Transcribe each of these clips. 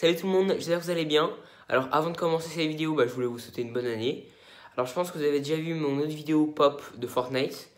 Salut tout le monde, j'espère que vous allez bien. Alors avant de commencer cette vidéo, je voulais vous souhaiter une bonne année. Alors je pense que vous avez déjà vu mon autre vidéo pop de Fortnite.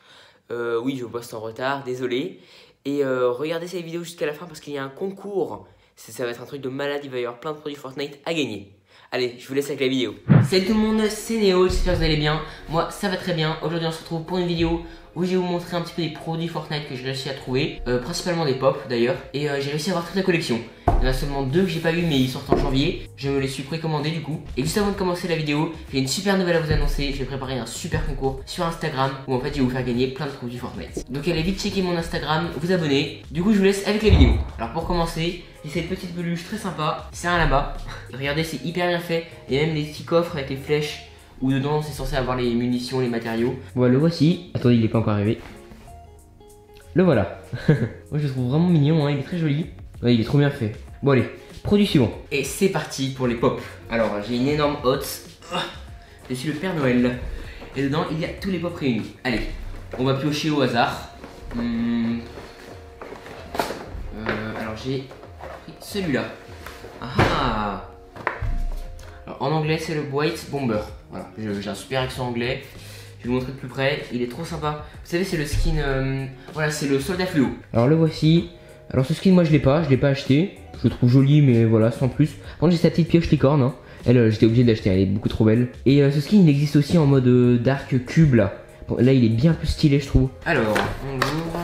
Oui, je poste en retard, désolé. Et regardez cette vidéo jusqu'à la fin parce qu'il y a un concours. Ça va être un truc de malade, il va y avoir plein de produits Fortnite à gagner. Allez, je vous laisse avec la vidéo. Salut tout le monde, c'est Néo, j'espère que vous allez bien. Moi, ça va très bien. Aujourd'hui, on se retrouve pour une vidéo où je vais vous montrer un petit peu des produits Fortnite que j'ai réussi à trouver. Principalement des pop d'ailleurs. Et j'ai réussi à avoir toute la collection. Il y en a seulement deux que j'ai pas eu mais ils sortent en janvier. Je me les suis précommandés du coup. Et juste avant de commencer la vidéo, j'ai une super nouvelle à vous annoncer. J'ai préparé un super concours sur Instagram où en fait je vais vous faire gagner plein de produits Fortnite. Donc allez vite checker mon Instagram, vous abonner. Du coup je vous laisse avec la vidéo. Alors pour commencer, j'ai cette petite peluche très sympa. C'est un lama. Regardez, c'est hyper bien fait. Il y a même des petits coffres avec les flèches où dedans c'est censé avoir les munitions, les matériaux. Voilà, le voici. Attendez, il est pas encore arrivé. Le voilà. Moi je le trouve vraiment mignon, hein. Il est très joli. Ouais, il est trop bien fait. Bon allez, produit suivant. Et c'est parti pour les pops. Alors j'ai une énorme hotte. Je suis le Père Noël. Et dedans il y a tous les pops réunis. Allez, on va piocher au hasard. Alors j'ai pris celui-là. Ah. Alors, en anglais c'est le White Bomber. Voilà, j'ai un super accent anglais. Je vais vous montrer de plus près. Il est trop sympa. Vous savez, c'est le skin. Voilà, c'est le soldat fluo. Alors le voici. Alors ce skin moi je l'ai pas acheté. Je le trouve joli mais voilà, sans plus. Par contre j'ai sa petite pioche licorne, hein. Elle j'étais obligé de l'acheter, elle est beaucoup trop belle. Et ce skin il existe aussi en mode dark cube là. Bon, là il est bien plus stylé je trouve. Alors on l'ouvre.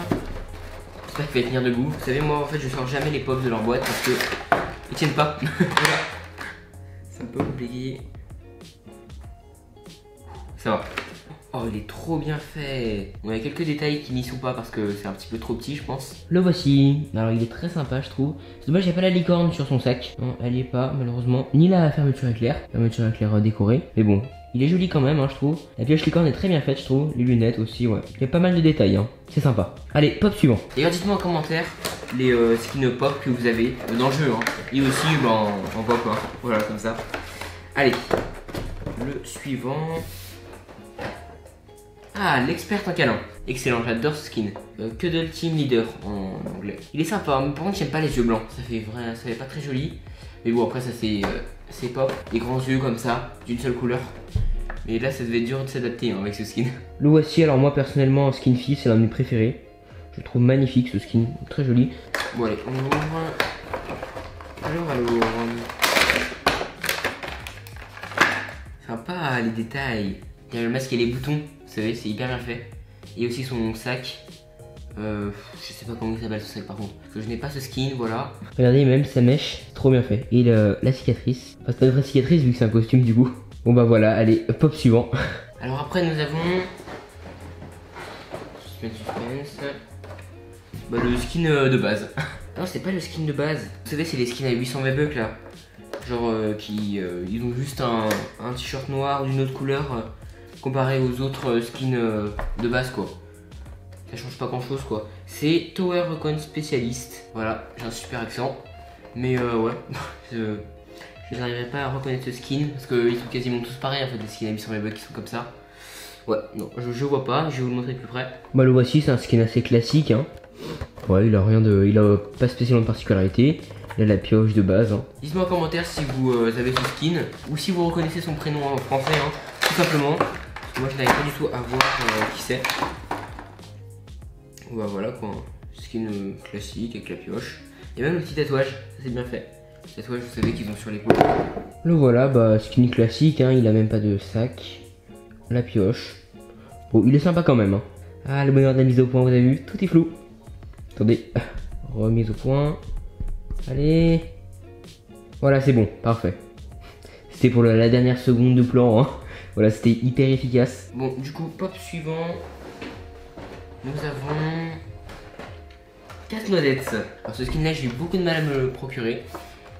J'espère qu'il va tenir debout. Vous savez moi en fait je sors jamais les pops de leur boîte parce que ils tiennent pas. Voilà. C'est un peu compliqué. Ça va. Oh, il est trop bien fait. Bon, il y a quelques détails qui n'y sont pas parce que c'est un petit peu trop petit, je pense. Le voici. Alors, il est très sympa, je trouve. C'est dommage, il n'y a pas la licorne sur son sac. Non, elle n'y est pas, malheureusement. Ni la fermeture éclair. Fermeture éclair décorée. Mais bon, il est joli quand même, hein, je trouve. La pioche licorne est très bien faite, je trouve. Les lunettes aussi, ouais. Il y a pas mal de détails, hein. C'est sympa. Allez, pop suivant. D'ailleurs, dites-moi en commentaire les skins pop que vous avez dans le jeu, hein. Et aussi en pop, hein. Voilà, comme ça. Allez, le suivant. Ah, l'expert en câlin. Excellent, j'adore ce skin. Cuddle Team Leader en anglais. Il est sympa, mais par contre j'aime pas les yeux blancs. Ça fait pas très joli. Mais bon, après ça c'est pop. Des grands yeux comme ça, d'une seule couleur. Mais là ça devait être dur de s'adapter, hein, avec ce skin. Le voici, alors moi personnellement, skin fille, c'est l'un de mes préférés. Je le trouve magnifique ce skin, très joli. Bon allez, on ouvre. Alors. Sympa les détails. Il y a le masque et les boutons, vous savez, c'est hyper bien fait. Et aussi son sac. Je sais pas comment il s'appelle ce sac par contre. Parce que je n'ai pas ce skin, voilà. Regardez, même sa mèche, c'est trop bien fait. Et la cicatrice. Enfin, c'est pas une vraie cicatrice vu que c'est un costume du coup. Bon bah voilà, allez, pop suivant. Alors après nous avons. Suspense. Bah le skin de base. Non, c'est pas le skin de base. Vous savez, c'est les skins à 800 V-Bucks là. Genre ils ont juste un t-shirt noir d'une autre couleur. Comparé aux autres skins de base quoi. Ça change pas grand chose quoi. C'est Tower Recon Specialist. Voilà, j'ai un super accent. Mais ouais, je n'arriverai pas à reconnaître ce skin. Parce qu'ils sont quasiment tous pareils en fait, des skins à 800 V-Bucks qui sont comme ça. Ouais, non, je vois pas, je vais vous le montrer de plus près. Bah le voici, c'est un skin assez classique, hein. Ouais, il a pas spécialement de particularité. Il a la pioche de base, hein. Dites-moi en commentaire si vous avez ce skin. Ou si vous reconnaissez son prénom en français, hein, tout simplement. Moi je n'arrive pas du tout à voir qui c'est. Bah voilà quoi, skin classique avec la pioche. Et même le petit tatouage, ça c'est bien fait. Le tatouage vous savez qu'ils ont sur l'épaule. Le voilà, bah skin classique, hein, il a même pas de sac. La pioche. Bon, il est sympa quand même, hein. Ah, le bonheur de la mise au point, vous avez vu, tout est flou. Attendez, remise au point. Allez. Voilà, c'est bon, parfait. C'était pour la dernière seconde de plan, hein. Voilà, c'était hyper efficace. Bon, du coup, pop suivant. Nous avons 4 noisettes. Alors ce skin là, j'ai eu beaucoup de mal à me le procurer.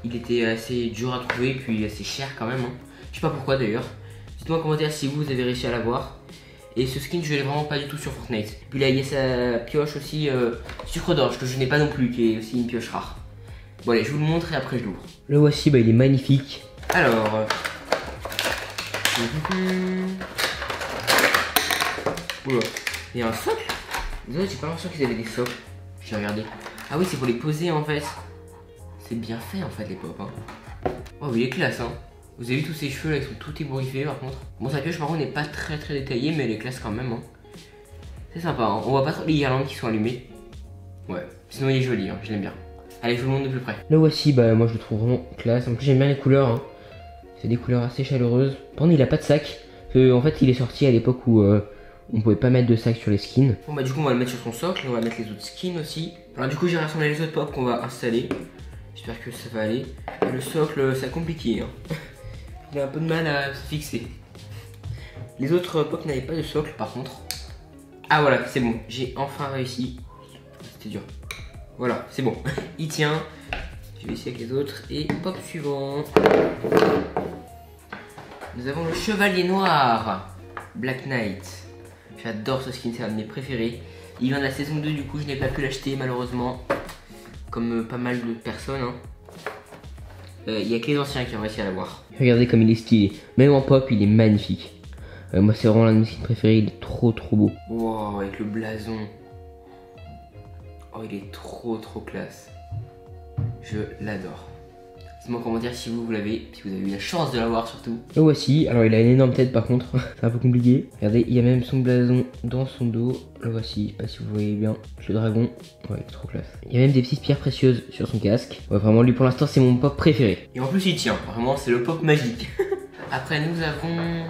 Il était assez dur à trouver, puis assez cher quand même, hein. Je sais pas pourquoi d'ailleurs. Dites-moi en commentaire si vous avez réussi à l'avoir. Et ce skin, je l'ai vraiment pas du tout sur Fortnite. Puis là, il y a sa pioche aussi sucre d'orge, que je n'ai pas non plus, qui est aussi une pioche rare. Bon allez, je vous le montre et après je l'ouvre. Le voici, bah il est magnifique. Alors... Oula, il y a un socle. Désolé, j'ai pas l'impression qu'ils avaient des socles. J'ai regardé. Ah oui, c'est pour les poser en fait. C'est bien fait en fait les pop, hein. Oh, mais il est classe, hein. Vous avez vu tous ses cheveux là, ils sont tout ébouriffés par contre. Bon, sa pioche par contre n'est pas très détaillée, mais elle est classe quand même, hein. C'est sympa, hein. On voit pas trop les guirlandes qui sont allumées. Ouais, sinon il est joli, hein. Je l'aime bien. Allez, je vous le montre de plus près. Là voici, bah moi je le trouve vraiment classe. En plus j'aime bien les couleurs, hein. C'est des couleurs assez chaleureuses. Par contre il a pas de sac. En fait il est sorti à l'époque où on pouvait pas mettre de sac sur les skins. Bon bah du coup on va le mettre sur son socle et on va mettre les autres skins aussi. Alors du coup j'ai rassemblé les autres pop qu'on va installer. J'espère que ça va aller. Et le socle c'est compliqué, hein. Il a un peu de mal à se fixer. Les autres pop n'avaient pas de socle par contre. Ah voilà, c'est bon, j'ai enfin réussi. C'était dur. Voilà, c'est bon. Il tient. Je vais essayer avec les autres. Et pop suivant. Nous avons le chevalier noir. Black Knight. J'adore ce skin, c'est un de mes préférés. Il vient de la saison 2, du coup je n'ai pas pu l'acheter malheureusement. Comme pas mal de personnes, hein. Il n'y a que les anciens qui ont réussi à l'avoir. Regardez comme il est stylé. Même en pop, il est magnifique. Moi, c'est vraiment l'un de mes skins préférés. Il est trop beau. Wow, avec le blason. Oh, il est trop classe. Je l'adore. Dites-moi en commentaire si vous l'avez, si vous avez eu la chance de l'avoir surtout. Le voici. Alors, il a une énorme tête par contre. C'est un peu compliqué. Regardez, il y a même son blason dans son dos. Le voici. Je sais pas si vous voyez bien. Le dragon. Ouais, trop classe. Il y a même des petites pierres précieuses sur son casque. Ouais, vraiment, lui pour l'instant, c'est mon pop préféré. Et en plus, il tient. Vraiment, c'est le pop magique. Après, nous avons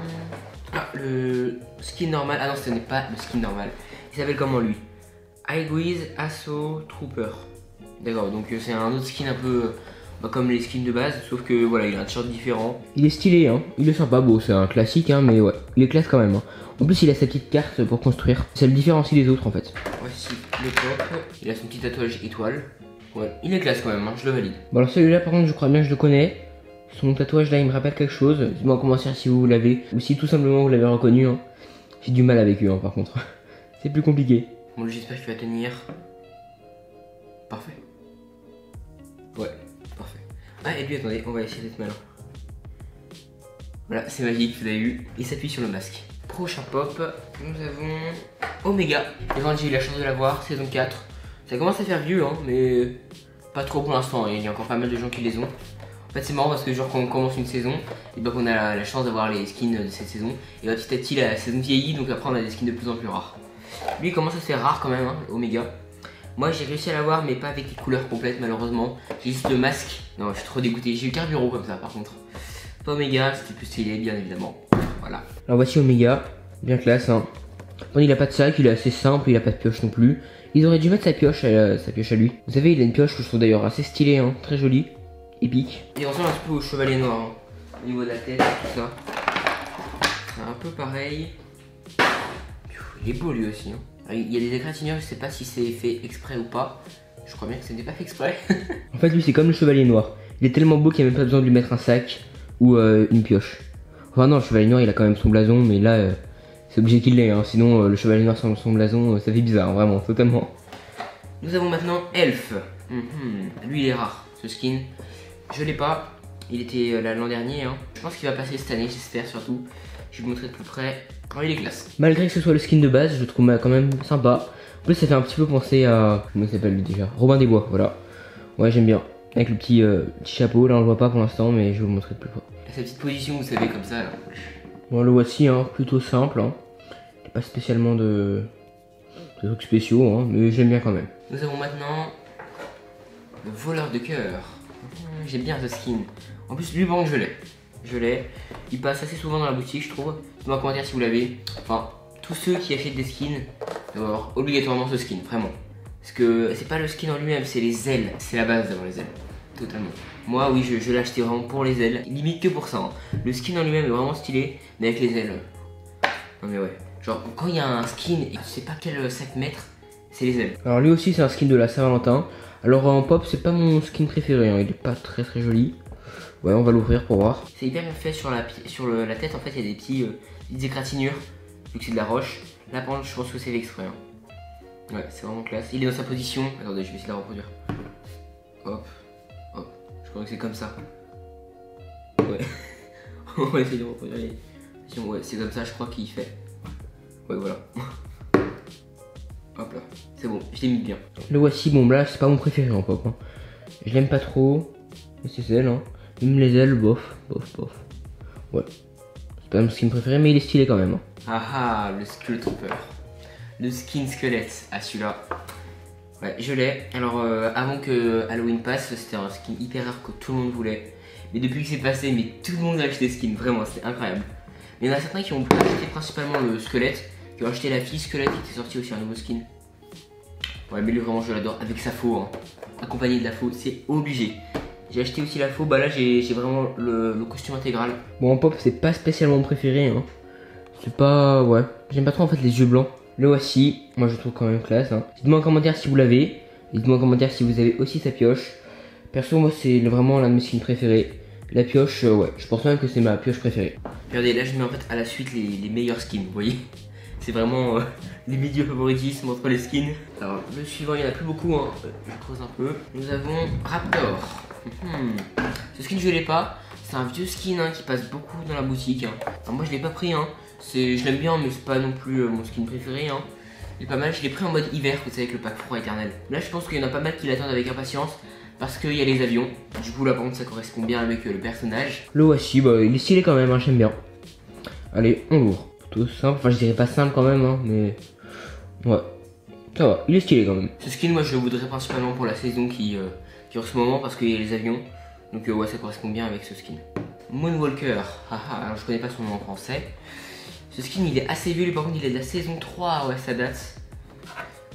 le skin normal. Ah non, ce n'est pas le skin normal. Il s'appelle comment lui? Highguiz Assault Trooper. D'accord, donc c'est un autre skin un peu comme les skins de base, sauf que voilà, il a un t-shirt différent. Il est stylé, hein. Il est sympa. Bon, c'est un classique, hein, mais ouais, il est classe quand même, hein. En plus, il a sa petite carte pour construire. Ça le différencie des autres en fait. Voici le pop. Il a son petit tatouage étoile. Ouais, il est classe quand même, hein. Je le valide. Bon, alors celui-là, par contre, je crois bien que je le connais. Son tatouage là, il me rappelle quelque chose. Dites-moi en commentaire si vous l'avez ou si tout simplement vous l'avez reconnu, hein. J'ai du mal avec eux, hein, par contre. C'est plus compliqué. Bon, j'espère qu'il va tenir. Parfait. Ouais, parfait. Ah, et lui, attendez, on va essayer d'être malin. Voilà, c'est magique, vous avez vu. Il s'appuie sur le masque. Prochain pop, nous avons Omega. Et quand j'ai eu la chance de l'avoir, saison 4. Ça commence à faire vieux, hein, mais pas trop pour l'instant. Il y a encore pas mal de gens qui les ont. En fait, c'est marrant parce que, genre, quand on commence une saison, et donc on a la chance d'avoir les skins de cette saison. Et petit à petit, la saison vieillit, donc après, on a des skins de plus en plus rares. Lui, il commence à se faire rare quand même, hein, Omega. Moi, j'ai réussi à l'avoir, mais pas avec les couleurs complètes, malheureusement. J'ai juste le masque. Non, je suis trop dégoûté. J'ai eu Carburo comme ça, par contre. Pas Omega, c'était plus stylé, bien évidemment. Voilà. Alors, voici Omega. Bien classe, hein. Bon, il a pas de sac, il est assez simple, il a pas de pioche non plus. Ils auraient dû mettre sa pioche à lui. Vous savez, il a une pioche que je trouve d'ailleurs assez stylée, hein. Très jolie. Épique. Il ressemble un peu au chevalier noir, hein. Au niveau de la tête, tout ça. C'est un peu pareil. Il est beau lui aussi, hein. Il y a des égratignures, je sais pas si c'est fait exprès ou pas. Je crois bien que ce n'est pas fait exprès. En fait, lui, c'est comme le chevalier noir. Il est tellement beau qu'il n'y a même pas besoin de lui mettre un sac ou une pioche. Enfin, non, le chevalier noir, il a quand même son blason, mais là, c'est obligé qu'il l'ait, hein. Sinon, le chevalier noir sans son blason, ça fait bizarre, hein, vraiment, totalement. Nous avons maintenant Elf. Lui, il est rare, ce skin. Je l'ai pas. Il était là l'an dernier, hein. Je pense qu'il va passer cette année, j'espère surtout. Je vais vous montrer de plus près. Oh, il est classe. Malgré que ce soit le skin de base, je le trouve quand même sympa. En plus, ça fait un petit peu penser à... Comment il s'appelle lui déjà? Robin des Bois, voilà. Ouais, j'aime bien. Avec le petit chapeau, là on le voit pas pour l'instant, mais je vais vous montrer de plus près. Sa petite position, vous savez, comme ça, là. Bon, le voici, hein, plutôt simple, hein. Il n'y a pas spécialement de trucs spéciaux, hein, mais j'aime bien quand même. Nous avons maintenant le voleur de cœur. J'aime bien ce skin. En plus, lui, bon, je l'ai. Il passe assez souvent dans la boutique, je trouve. Dites-moi en commentaire si vous l'avez. Enfin, tous ceux qui achètent des skins doivent avoir obligatoirement ce skin, vraiment. Parce que c'est pas le skin en lui-même, c'est les ailes. C'est la base d'avoir les ailes. Totalement. Moi, oui, je l'ai acheté vraiment pour les ailes. Limite que pour ça, hein. Le skin en lui-même est vraiment stylé, mais avec les ailes. Non mais ouais. Genre, quand il y a un skin et que tu sais pas quel sac mettre, c'est les ailes. Alors lui aussi, c'est un skin de la Saint-Valentin. Alors en pop, c'est pas mon skin préféré, hein. Il est pas très joli. Ouais, on va l'ouvrir pour voir. C'est hyper bien fait sur la tête, en fait, il y a des petites égratignures, vu que c'est de la roche. Là, par contre, je pense que c'est fait exprès, hein. Ouais, c'est vraiment classe. Il est dans sa position. Attendez, je vais essayer de la reproduire. Hop, hop. Je crois que c'est comme ça. Ouais. On va essayer de reproduire les positions. Ouais, c'est comme ça, je crois qu'il fait. Ouais, voilà. Hop là. C'est bon, je l'ai mis bien. Le voici, bon, là, c'est pas mon préféré en pop, hein. Je l'aime pas trop. Mais c'est celle, hein. Même les ailes, bof. Ouais. C'est pas mon skin préféré, mais il est stylé quand même. Hein. Ah, le Skull Trooper. Le skin squelette. Ah, celui-là. Ouais, je l'ai. Alors, avant que Halloween passe, c'était un skin hyper rare que tout le monde voulait. Mais depuis que c'est passé, mais tout le monde a acheté skin. Vraiment, c'était incroyable. Mais il y en a certains qui ont acheté principalement le squelette, qui ont acheté la fille squelette qui était sortie aussi un nouveau skin. Ouais, mais lui, vraiment, je l'adore. Avec sa faux, hein. Accompagné de la faux, c'est obligé. J'ai acheté aussi la faux, bah là j'ai vraiment le costume intégral. Bon, en pop, c'est pas spécialement mon préféré, hein. C'est pas. Ouais. J'aime pas trop en fait les yeux blancs. Le voici, moi je trouve quand même classe. Hein. Dites-moi en commentaire si vous l'avez. Dites-moi en commentaire si vous avez aussi sa pioche. Perso, moi c'est vraiment l'un de mes skins préférés. La pioche, ouais, je pense même que c'est ma pioche préférée. Regardez, là je mets en fait à la suite les meilleurs skins, vous voyez. C'est vraiment les milieux favoritisme entre les skins. Alors le suivant, il n'y en a plus beaucoup, hein. Je creuse un peu. Nous avons Raptor. Ce skin je l'ai pas. C'est un vieux skin hein, qui passe beaucoup dans la boutique. Hein. Alors moi je l'ai pas pris, hein. Je l'aime bien mais c'est pas non plus mon skin préféré. Hein. Il est pas mal, je l'ai pris en mode hiver, vous savez, avec le pack froid éternel. Là je pense qu'il y en a pas mal qui l'attendent avec impatience. Parce qu'il y a les avions. Du coup là par contre ça correspond bien avec le personnage. Le voici, bah il est stylé quand même, hein, j'aime bien. Allez, on l'ouvre. Plutôt simple, enfin je dirais pas simple quand même, hein, mais ouais, ça va, il est stylé quand même. Ce skin moi je le voudrais principalement pour la saison qui en ce moment parce qu'il y a les avions. Donc ouais ça correspond bien avec ce skin. Moonwalker, alors je connais pas son nom en français. Ce skin il est assez vieux, lui par contre il est de la saison 3, ouais ça date.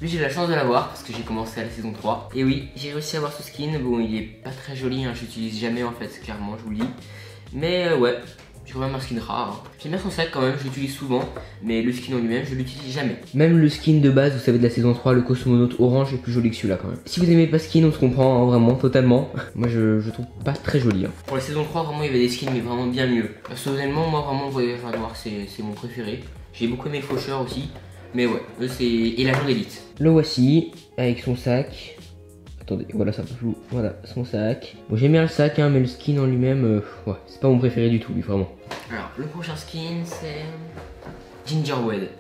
Lui j'ai la chance de l'avoir parce que j'ai commencé à la saison 3. Et oui, j'ai réussi à avoir ce skin, bon il est pas très joli, hein, j'utilise jamais en fait, clairement je vous le dis. Mais ouais, c'est quand même un skin rare. Hein. J'aime bien son sac quand même, je l'utilise souvent, mais le skin en lui-même je l'utilise jamais. Même le skin de base, vous savez de la saison 3, le cosmonaute orange est plus joli que celui-là quand même. Si vous aimez pas skin, on se comprend, hein, vraiment, totalement. Moi je trouve pas très joli. Hein. Pour la saison 3, vraiment il y avait des skins mais vraiment bien mieux. Personnellement, moi vraiment le voyageur noir c'est mon préféré. J'ai beaucoup aimé le faucheur aussi. Mais ouais, eux c'est. Et l'agent d'élite. Le voici, avec son sac. Attendez, voilà, ça peut flou. Voilà, son sac. Bon, j'aime bien le sac, hein, mais le skin en lui-même, ouais, c'est pas mon préféré du tout, lui, vraiment. Alors, le prochain skin, c'est. Gingerwed.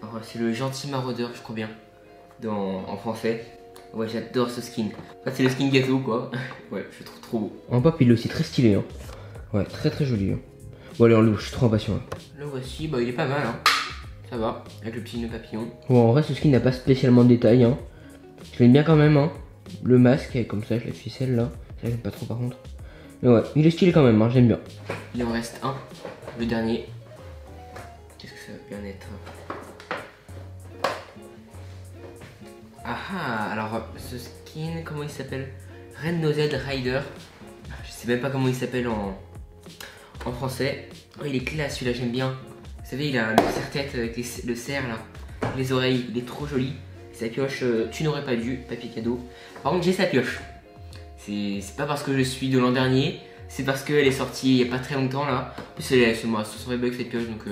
Alors, c'est le gentil maraudeur, je crois bien. En français. Ouais, j'adore ce skin. Là, c'est le skin gâteau, quoi. Ouais, je le trouve trop beau. En pop, il est aussi très stylé, hein. Ouais, très joli. Hein. Bon, allez, on l'ouvre, je suis trop impatient. Hein. Le voici, bah, il est pas mal, hein. Ça va, avec le petit nœud papillon. Bon, en vrai, ce skin n'a pas spécialement de détails. Hein. Je l'aime bien quand même. Hein. Le masque, comme ça, je la ficelle là. Ça, j'aime pas trop par contre. Mais ouais, il est stylé quand même, hein. J'aime bien. Il en reste un, le dernier. Qu'est-ce que ça va bien être? Alors, ce skin, comment il s'appelle? Red Nosed Rider. Je sais même pas comment il s'appelle en français. Oh, il est classe, celui-là, j'aime bien. Vous savez, il a le serre-tête avec le cerf là, les oreilles, il est trop joli. Sa pioche, tu n'aurais pas dû, papier cadeau. Par contre, j'ai sa pioche. C'est pas parce que je suis de l'an dernier, c'est parce qu'elle est sortie il y a pas très longtemps là. En plus, elle est sur moi, 60 bucks cette pioche, donc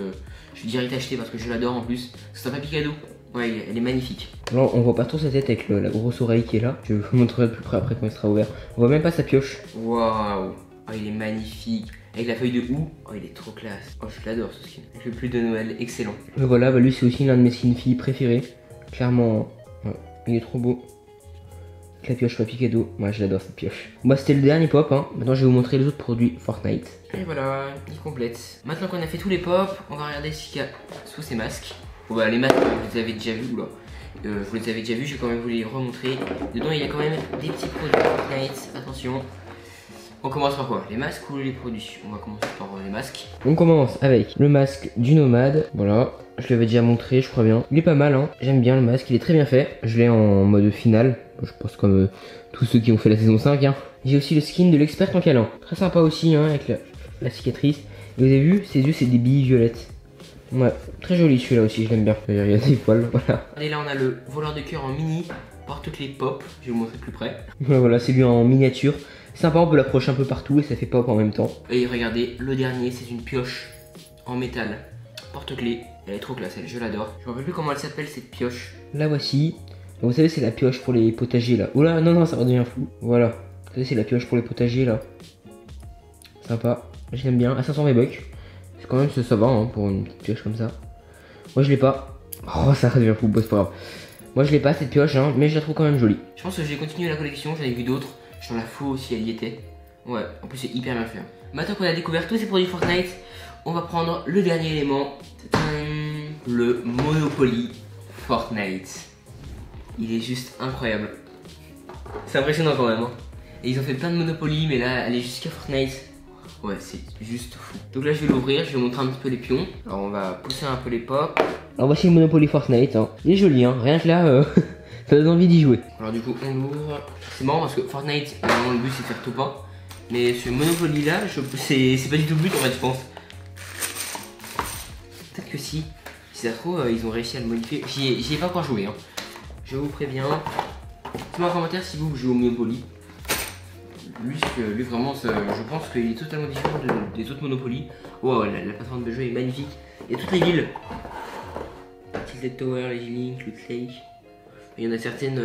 je vais direct acheter parce que je l'adore en plus. C'est un papier cadeau. Ouais, elle est magnifique. Alors, on voit pas trop sa tête avec la grosse oreille qui est là. Je vous montrerai de plus près après quand il sera ouvert. On voit même pas sa pioche. Waouh, oh, il est magnifique. Avec la feuille de houx, oh il est trop classe. Oh je l'adore ce skin. Avec le pull de Noël, excellent. Et voilà, bah lui c'est aussi l'un de mes skins filles préférés. Clairement, ouais, il est trop beau. Avec la pioche papier cadeau, moi je l'adore cette pioche. Moi c'était le dernier pop, hein. Maintenant je vais vous montrer les autres produits Fortnite. Et voilà, il complète. Maintenant qu'on a fait tous les pops, on va regarder ce qu'il y a sous ces masques. Bon bah les masques, vous les avez déjà vus, oula. Vous les avez déjà vus, je vais quand même vous les remontrer. Dedans il y a quand même des petits produits Fortnite, attention. On commence par quoi? Les masques ou les produits? On va commencer par les masques. On commence avec le masque du nomade. Voilà, je l'avais déjà montré, je crois bien. Il est pas mal, hein. J'aime bien le masque, il est très bien fait. Je l'ai en mode final. Je pense comme tous ceux qui ont fait la saison 5. Hein. J'ai aussi le skin de l'expert en câlin. Très sympa aussi, hein, avec la cicatrice. Et vous avez vu, ses yeux, c'est des billes violettes. Ouais, très joli celui-là aussi, je l'aime bien. Il y a des poils, voilà. Et là, on a le voleur de cœur en mini. Par toutes les pop, je vais vous montrer plus près. Voilà, c'est lui en miniature. Sympa, on peut l'approcher un peu partout et ça fait pop en même temps. Et regardez, le dernier, c'est une pioche en métal. Porte-clés. Elle est trop classe, elle, je l'adore. Je me rappelle plus comment elle s'appelle cette pioche. La voici. Vous savez, c'est la pioche pour les potagers là. Oula, non, ça redevient flou. Voilà. Vous savez, c'est la pioche pour les potagers là. Sympa. J'aime bien. À 500 V-Bucks. C'est quand même ça va hein, pour une petite pioche comme ça. Moi, je l'ai pas. Oh, ça redevient flou. Bon, c'est pas grave. Moi, je l'ai pas cette pioche, hein, mais je la trouve quand même jolie. Je pense que j'ai continué la collection, j'en ai vu d'autres. Sur la faux aussi, elle y était. Ouais, en plus c'est hyper bien fait. Maintenant qu'on a découvert tous ces produits Fortnite, on va prendre le dernier élément. Le Monopoly Fortnite. Il est juste incroyable. C'est impressionnant quand même. Hein. Et ils ont fait plein de Monopoly, mais là, aller jusqu'à Fortnite, ouais, c'est juste fou. Donc là, je vais l'ouvrir, je vais vous montrer un petit peu les pions. Alors, on va pousser un peu les pop. Alors, voici le Monopoly Fortnite. Hein. Il est joli, hein. Rien que là, ça donne envie d'y jouer. Alors, du coup, on l'ouvre. C'est marrant parce que Fortnite, vraiment, le but c'est de faire top 1. Mais ce Monopoly là, c'est pas du tout le but en fait, je pense. Peut-être que si. Si ça se trouve, ils ont réussi à le modifier. J'y ai pas encore joué. Hein. Je vous préviens. Dites-moi en commentaire si vous jouez au Monopoly. Lui vraiment, je pense qu'il est totalement différent des autres Monopoly. Wow, la plateforme de jeu est magnifique. Il y a toutes les villes. Tilted Tower, Lazy Link, Loot Lake. Il y en a certaines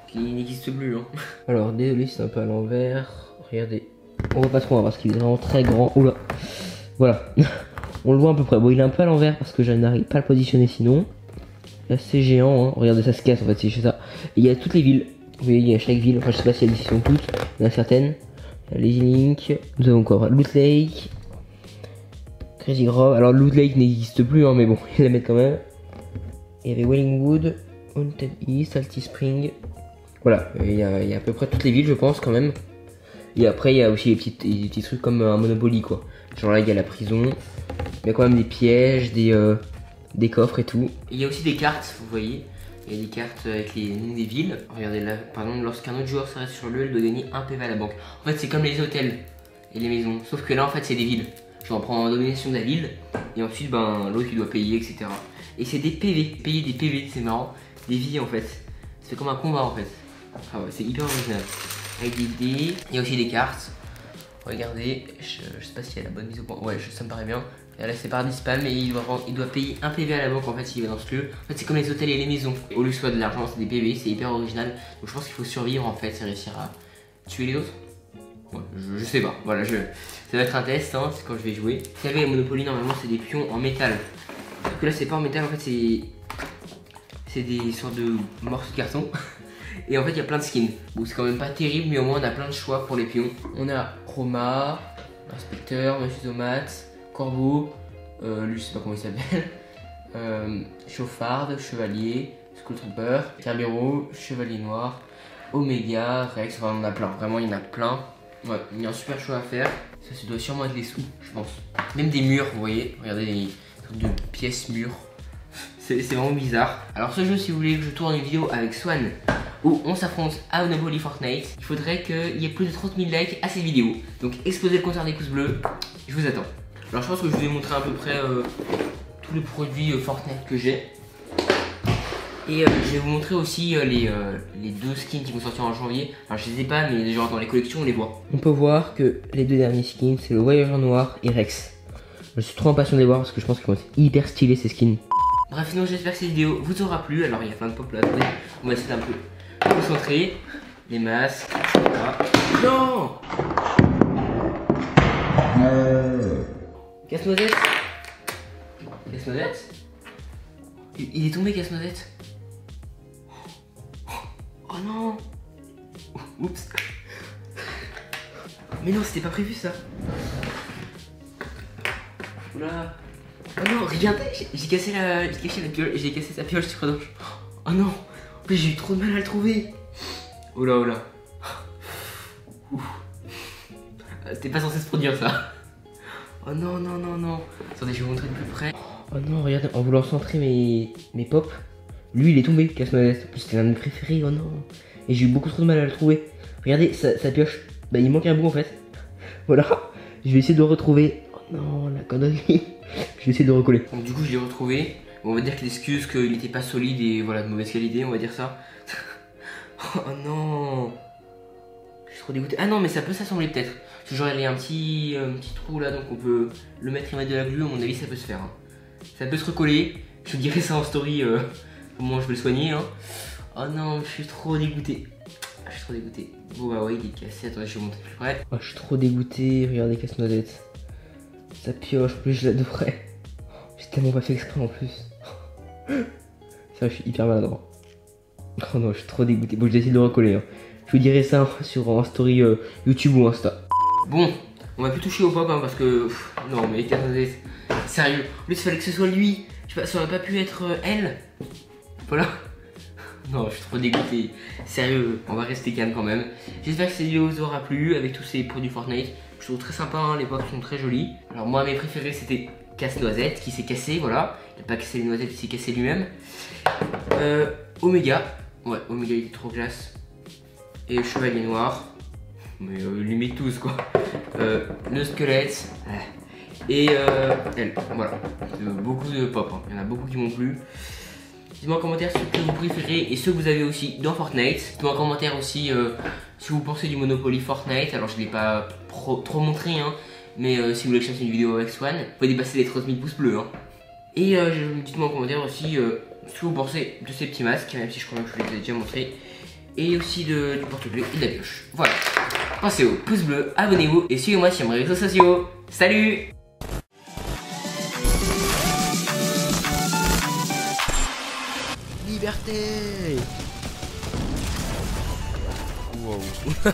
qui n'existent plus. Hein. Alors, désolé, c'est un peu à l'envers. Regardez. On voit pas trop hein, parce qu'il est vraiment très grand. Oula. Voilà. On le voit à peu près. Bon, il est un peu à l'envers parce que je n'arrive pas à le positionner sinon. Là, c'est géant. Hein. Regardez, ça se casse en fait si je fais ça. Et il y a toutes les villes. Vous voyez, il y a chaque ville. Enfin, je sais pas si elles y sont toutes. Il y en a certaines. Lazy Link. Nous avons quoi? Loot Lake. Crazy Grove. Alors, Loot Lake n'existe plus, hein, mais bon, ils la mettent quand même. Il y avait Wellingwood, Haunted East, Salty Spring. Voilà, il y a à peu près toutes les villes, je pense, quand même. Et après, il y a aussi des petits trucs comme un Monopoly, quoi. Genre là, il y a la prison. Il y a quand même des pièges, des coffres et tout. Il y a aussi des cartes, vous voyez. Il y a des cartes avec les noms des villes. Regardez là, par exemple, lorsqu'un autre joueur s'arrête sur le, il doit gagner un PV à la banque. En fait, c'est comme les hôtels et les maisons. Sauf que là, en fait, c'est des villes. Genre, on prend la domination de la ville. Et ensuite, ben, l'autre, il doit payer, etc. Et c'est des PV. Payer des PV, c'est marrant. Des vies, en fait. C'est comme un combat, en fait. Ah ouais, c'est hyper original. Avec des dés. Il y a aussi des cartes. Regardez, je sais pas s'il y a la bonne mise au point. Ouais, ça me paraît bien. Et là, c'est par spam et il doit payer un PV à la banque en fait s'il va dans ce lieu. En fait, c'est comme les hôtels et les maisons. Au lieu que ce soit de l'argent, c'est des PV, c'est hyper original. Donc, je pense qu'il faut survivre en fait, c'est réussir à tuer les autres. Ouais, je sais pas. Voilà, ça va être un test, hein, c'est quand je vais jouer. Vous savez, Monopoly, normalement, c'est des pions en métal. Sauf que là, c'est pas en métal, en fait, c'est des sortes de morceaux de carton. Et en fait, il y a plein de skins. Bon, c'est quand même pas terrible, mais au moins, on a plein de choix pour les pions. On a Chroma, Inspecteur, Monsieur Tomate, Corbeau, lui, je sais pas comment il s'appelle, Chauffarde, Chevalier, Skull Trooper, Cerbero, Chevalier Noir, Omega, Rex, enfin, on en a plein. Vraiment, il y en a plein. Ouais, il y a un super choix à faire. Ça doit sûrement être les sous, je pense. Même des murs, vous voyez. Regardez les trucs de pièces murs. C'est vraiment bizarre. Alors ce jeu, si vous voulez que je tourne une vidéo avec Swan où on s'affronte à Monopoly Fortnite, il faudrait qu'il y ait plus de 30 000 likes à cette vidéo. Donc explosez le compteur des pouces bleus, je vous attends. Alors je pense que je vous ai montré à peu près tous les produits Fortnite que j'ai. Et je vais vous montrer aussi les deux skins qui vont sortir en janvier. Alors je les ai pas, mais genre dans les collections on les voit. On peut voir que les deux derniers skins, c'est le Voyageur Noir et Rex. Je suis trop impatient de les voir parce que je pense qu'ils vont être hyper stylés ces skins. Bref, sinon j'espère que cette vidéo vous aura plu. Alors il y a plein de pop là, attendez. On va essayer un peu concentrer. Les masques, voilà. Non, Casse-noisette. Casse-noisette. Il est tombé, Casse-noisette. Oh non. Oups. Mais non, c'était pas prévu ça. Oula. Oh non, regardez, j'ai cassé la pioche, j'ai cassé sa pioche sur Rodoche. Oh non, en plus j'ai eu trop de mal à le trouver. Oh là, oh là. C'était pas censé se produire ça. Oh non, non, non, non. Attendez, je vais vous montrer de plus près. Oh non, regardez, en voulant centrer mes pops, lui il est tombé, Casse-noisette. En plus c'était l'un de mes préférés, oh non. Et j'ai eu beaucoup trop de mal à le trouver. Regardez, sa pioche, bah il manque un bout en fait. Voilà, je vais essayer de le retrouver. Oh non, la connerie. Je vais essayer de le recoller. Donc du coup je l'ai retrouvé. On va dire qu'il excuse qu'il n'était pas solide et voilà, de mauvaise qualité, on va dire ça. Oh non. Je suis trop dégoûté. Ah non, mais ça peut s'assembler peut-être. Parce que genre il y a un petit trou là, donc on peut le mettre et mettre de la glue. À mon avis ça peut se faire. Hein. Ça peut se recoller. Je vous dirai ça en story comment je vais le soigner. Hein. Oh non, je suis trop dégoûté. Je suis trop dégoûté. Bon bah ouais, il est cassé. Attendez, je vais vous montrer plus près. Oh, je suis trop dégoûté. Regardez Casse-noisette. Sa pioche, plus je l'adorais. J'ai tellement pas fait exprès en plus. Ça, je suis hyper maladroit. Oh non, je suis trop dégoûté. Bon, je vais essayer de le recoller. Hein. Je vous dirai ça en story YouTube ou Insta. Bon, on va plus toucher au pop hein, parce que non mais sérieux, en plus il fallait que ce soit lui. Je sais pas, ça aurait pas pu être elle. Voilà. Non, je suis trop dégoûté. Sérieux, on va rester calme quand même. J'espère que cette vidéo vous aura plu avec tous ces produits Fortnite. Je trouve très sympa, hein, les pop sont très jolis. Alors moi mes préférés c'était Casse-Noisette qui s'est cassé, voilà. Il n'a pas cassé les noisettes, il s'est cassé lui-même. Omega, ouais, Omega il était trop classe. Et Chevalier Noir, mais limite tous quoi. Le squelette, et elle, voilà. Beaucoup de pop, hein. Il y en a beaucoup qui m'ont plu. Dites-moi en commentaire ceux que vous préférez et ceux que vous avez aussi dans Fortnite. Dites-moi en commentaire aussi si vous pensez du Monopoly Fortnite. Alors je ne l'ai pas trop montré, hein, mais si vous voulez que je fasse une vidéo avec Swan, vous pouvez dépasser les 30 000 pouces bleus. Hein. Et dites-moi en commentaire aussi ce que vous pensez de ces petits masques, même si je crois que je vous les ai déjà montrés. Et aussi du porte-clés et de la pioche. Voilà. Pensez au pouce bleu, abonnez-vous et suivez-moi sur mes réseaux sociaux. Salut! Liberté! Wow.